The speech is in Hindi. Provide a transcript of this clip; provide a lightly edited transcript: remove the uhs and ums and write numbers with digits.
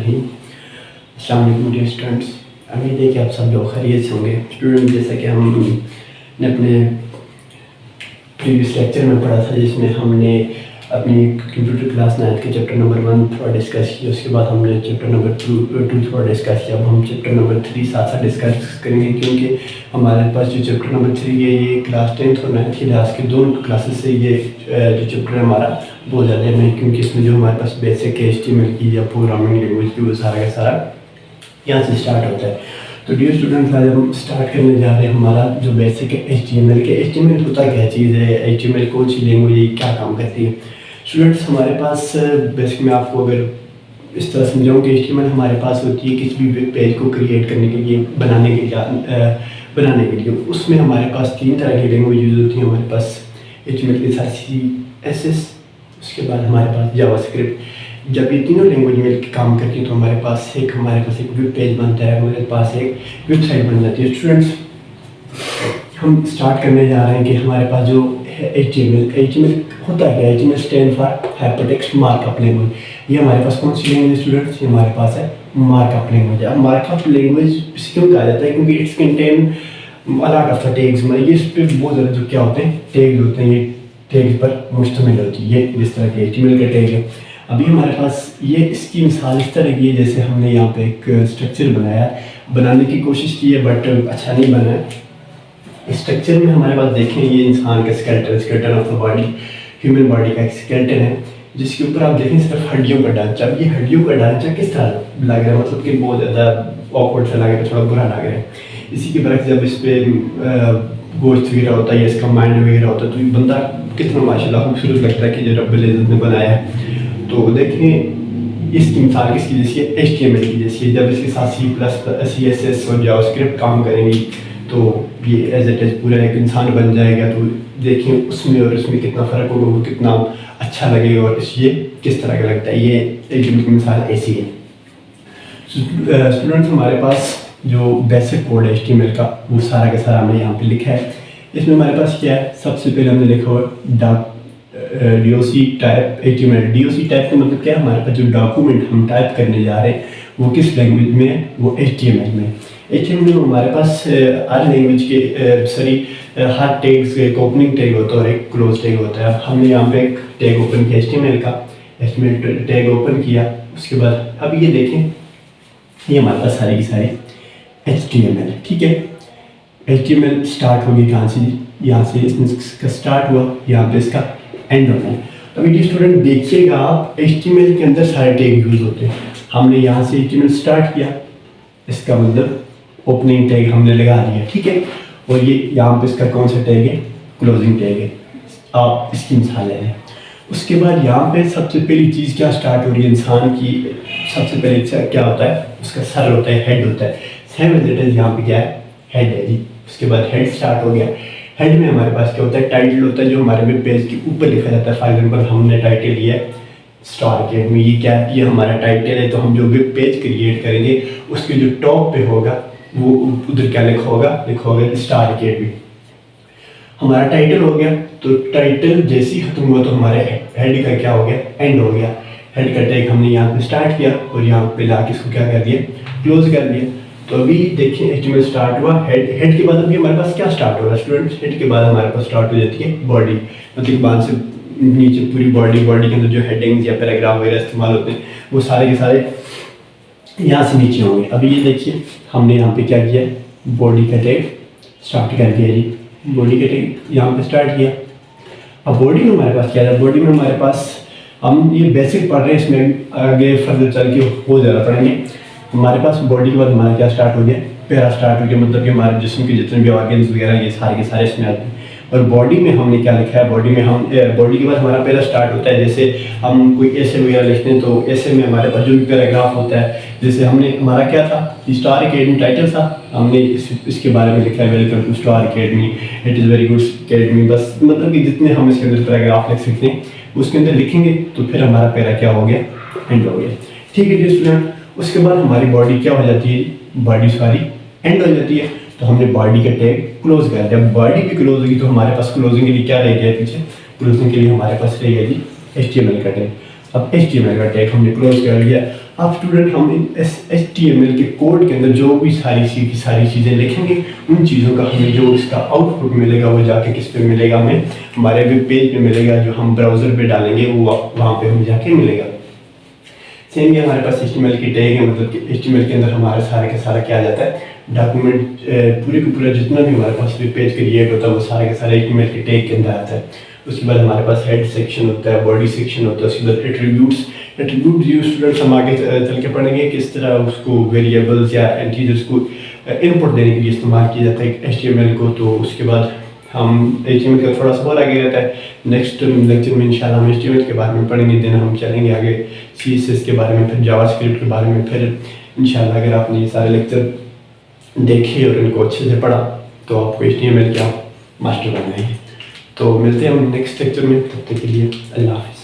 रहीम। अस्सलाम वालेकुम डियर स्टूडेंट्स, उम्मीद है कि आप सब लोग खैरियत से होंगे। स्टूडेंट, जैसा कि हमने अपने प्रीवियस लेक्चर में पढ़ा था जिसमें हमने अपनी कंप्यूटर क्लास 9 के चैप्टर नंबर 1 थोड़ा डिस्कस किया, उसके बाद हमने चैप्टर नंबर 2 थोड़ा डिस्कस किया। अब हम चैप्टर नंबर 3 साथ साथ डिस्कस करेंगे, क्योंकि हमारे पास जो चैप्टर नंबर 3 है ये क्लास 10th और 9th क्लास के दोनों क्लासेस से ये जो चैप्टर है हमारा बहुत ज़्यादा है, क्योंकि इसमें जो हमारे पास बेसिक HTML की या प्रोग्रामिंग लैंग्वेज की वो सारा का सारा यहाँ से स्टार्ट होता है। तो डियर स्टूडेंट्स, आज हम स्टार्ट करने जा रहे हैं हमारा जो बेसिक है HTML होता क्या चीज़ है, HTML कौन सी लैंग्वेज है, क्या काम करती है। स्टूडेंट्स, हमारे पास बेसिक में आपको अगर इस तरह समझाऊँ कि HTML हमारे पास होती है किसी भी वेब पेज को क्रिएट करने के लिए, बनाने के लिए उसमें हमारे पास 3 तरह की लैंग्वेज यूज़ होती हैं। हमारे पास HTML के साथ CSS, उसके बाद हमारे पास जावास्क्रिप्ट। जब ये तीनों लैंग्वेज मिलकर काम करती है तो हमारे पास एक वेब पेज बनता है, हमारे पास एक वेबसाइट बन जाती है। स्टूडेंट्स, हम स्टार्ट करने जा रहे हैं कि हमारे पास जो है HTML होता है क्या। HTML stand for hypertext markup language. ये हमारे पास कौन सी लैंग्वेज स्टूडेंट्स, ये हमारे पास है मार्कअप लैंग्वेज। अब मार्कअप लैंग्वेज क्यों कहा जाता है, क्योंकि it's contain a lot of tags. ये इस पर बहुत ज़्यादा जो क्या होते हैं टैग्स होते हैं, ये टैग्स पर मुश्तमिल होती है। ये जिस तरह के HTML का टैग है, अभी हमारे पास ये इसकी मिसाल इस तरह की है जैसे हमने यहाँ पे एक स्ट्रक्चर बनाने की कोशिश की है, बट अच्छा नहीं बना है। इस स्ट्रक्चर में हमारे पास देखें ये इंसान का skeleton of the body, human body का एक स्केलेटन है, जिसके ऊपर आप देखें सिर्फ हड्डियों का ढांचा। अब ये हड्डियों का ढांचा किस तरह लग रहा है, मतलब कि बहुत ज़्यादा ऑकवर्ड सा लग रहा है, थोड़ा बुरा लग रहा है। इसी के बरक्स जब इस पर गोश्त वगैरह होता है या इसका माइंड वगैरह होता है तो ये बंदा कितना माशाल्लाह खूबसूरत लगता है कि जो रब्बुल इज़्ज़त ने बनाया है। तो देखें इसकी मिसाल किसकी जैसी है, HTML की जैसी है। जब इसके साथ CSS और जावास्क्रिप्ट काम करेंगी तो ये एज इट इज़ पूरा एक इंसान बन जाएगा। तो देखें उसमें और इसमें कितना फ़र्क होगा, वो कितना अच्छा लगेगा और ये किस तरह का लगता है। ये HTML की मिसाल ऐसी है। स्टूडेंट्स, हमारे पास जो बेसिक कोड है HTML का वो सारा का सारा हमने यहाँ पे लिखा है। इसमें हमारे पास क्या है, सबसे पहले हमने लिखा हुआ DOC type HTML। DOC type का मतलब क्या है, हमारे पास जो डॉक्यूमेंट हम टाइप करने जा रहे हैं वो किस लैंग्वेज में है, वो HTML में। HTML में हमारे पास हर लैंग्वेज के हर टैग्स का एक ओपनिंग टैग होता है और एक क्लोज टैग होता है। अब हमने यहाँ पे एक टैग ओपन किया HTML का, HTML टैग ओपन किया। उसके बाद अब ये देखें ये हमारे पास सारी की सारी HTML, ठीक है। HTML स्टार्ट होगी कहाँ से, यहाँ से इसका स्टार्ट हुआ, यहाँ पे इसका एंड होना है। अभी स्टूडेंट देखिएगा आप, HTML के अंदर सारे टैग यूज होते हैं। हमने यहाँ से HTML स्टार्ट किया, इसका मतलब ओपनिंग टैग हमने लगा दिया, ठीक है। और ये यहाँ पे इसका कौन सा टैग है, क्लोजिंग टैग है। आप इसकी मिसाल ले लें। उसके बाद यहाँ पे सबसे पहली चीज़ क्या स्टार्ट हो रही है, इंसान की सबसे पहले क्या होता है, उसका सर होता है, हेड होता है। सेम एज इट इज यहाँ पे क्या है, हेड है जी। उसके बाद हेड स्टार्ट हो गया। हेड में हमारे पास क्या होता है, टाइटल होता है, जो हमारे वेब पेज के ऊपर लिखा जाता है। फॉर एग्जाम्पल हमने टाइटल लिया है स्टार अकेडमी, ये क्या है, ये हमारा टाइटल है। तो हम जो वेब पेज क्रिएट करेंगे उसके जो टॉप पे होगा वो उधर क्या लिखा होगा स्टार अकेडमी। हमारा टाइटल हो गया, तो टाइटल जैसे ही खत्म हुआ तो हमारे हेड का क्या हो गया, एंड हो गया। हेड का टैग हमने यहाँ पे स्टार्ट किया और यहाँ पे लाके इसको क्या कर दिया, क्लोज कर दिया। तो अभी देखिए HTML स्टार्ट हुआ, हेड के बाद अभी हमारे पास क्या स्टार्ट हो रहा है स्टूडेंट्स, हेड के बाद हमारे पास स्टार्ट हो जाती है बॉडी। मतलब बाद से नीचे पूरी बॉडी के अंदर जो हेडिंग्स या पैराग्राफ वगैरह इस्तेमाल होते हैं वो सारे के सारे यहाँ से नीचे होंगे। अभी ये देखिए हमने यहाँ पे क्या किया, बॉडी का टैग स्टार्ट कर दिया जी। बॉडी का टैग यहाँ पे स्टार्ट किया। अब बॉडी में हमारे पास क्या है, बॉडी में हमारे पास हम ये बेसिक पढ़ रहे हैं, इसमें आगे फर्दर चल के बहुत ज़्यादा पढ़ेंगे। हमारे पास बॉडी के बाद हमारा क्या स्टार्ट हो गया, पैरा स्टार्ट हो गया। मतलब कि हमारे जिस्म के जितने भी ऑर्गन्स वगैरह ये सारे के सारे इसमें आते हैं। और बॉडी में हमने क्या लिखा है, बॉडी के बाद हमारा पैरा स्टार्ट होता है। जैसे हम कोई ऐसे वगैरह लिखते हैं तो ऐसे में हमारे पास जो भी पैराग्राफ होता है, जैसे हमने हमारा क्या था, स्टार अकेडमी टाइटल था, हमने इसके बारे में लिखा है welcome to Star Academy, it is very good academy. बस मतलब कि जितने हम इसके अंदर पैराग्राफ लिख सकते हैं उसके अंदर लिखेंगे तो फिर हमारा पैरा क्या हो गया, एंड हो गया, ठीक है जी स्टूडेंट। उसके बाद हमारी बॉडी क्या हो जाती है, बॉडी सारी एंड हो जाती है। तो हमने बॉडी का टैग क्लोज कर दिया। बॉडी भी क्लोज होगी तो हमारे पास क्लोजिंग के लिए क्या रह गया पीछे, क्लोजिंग के लिए हमारे पास रह गया जी HTML का टैग। अब HTML का टैग हमने क्लोज कर लिया। अब स्टूडेंट हम इन HTML के कोड के अंदर जो भी सारी चीज़ें लिखेंगे, उन चीज़ों का हमें जो इसका आउटपुट मिलेगा वो जाके किस पे मिलेगा, हमें हमारे वेब पेज पे मिलेगा, जो हम ब्राउज़र पे डालेंगे वो वहाँ पे हमें जाके मिलेगा। सेम ये हमारे पास HTML की टैग है, मतलब कि HTML के अंदर हमारा सारा का सारा क्या आ जाता है, डॉक्यूमेंट पूरे का पूरा जितना भी हमारे पास वेब पेज क्रिएट होता है वो सारा का सारा HTML के टैग के अंदर आता है। उसके बाद हमारे पास हेड सेक्शन होता है, बॉडी सेक्शन होता है, उसके बाद एट्रीब्यूट्स यूज स्टूडेंट्स हम आगे चल के पढ़ेंगे किस तरह उसको वेरिएबल्स या इंटीजर्स को इनपुट देने के लिए इस्तेमाल किया जाता है HTML को। तो उसके बाद हम HTML का थोड़ा सा और आगे रहता है, नेक्स्ट लेक्चर में इंशाल्लाह हम HTML के बारे में पढ़ेंगे, देन हम चलेंगे आगे CSS के बारे में, फिर जावास्क्रिप्ट के बारे में, फिर इंशाल्लाह अगर आपने ये सारे लेक्चर देखे और इनको अच्छे से पढ़ा तो आपको HTML के आप मास्टर बन जाएंगे। तो मिलते हैं हम नेक्स्ट लेक्चर में, तब तक के लिए अल्लाह हाफ़िज़।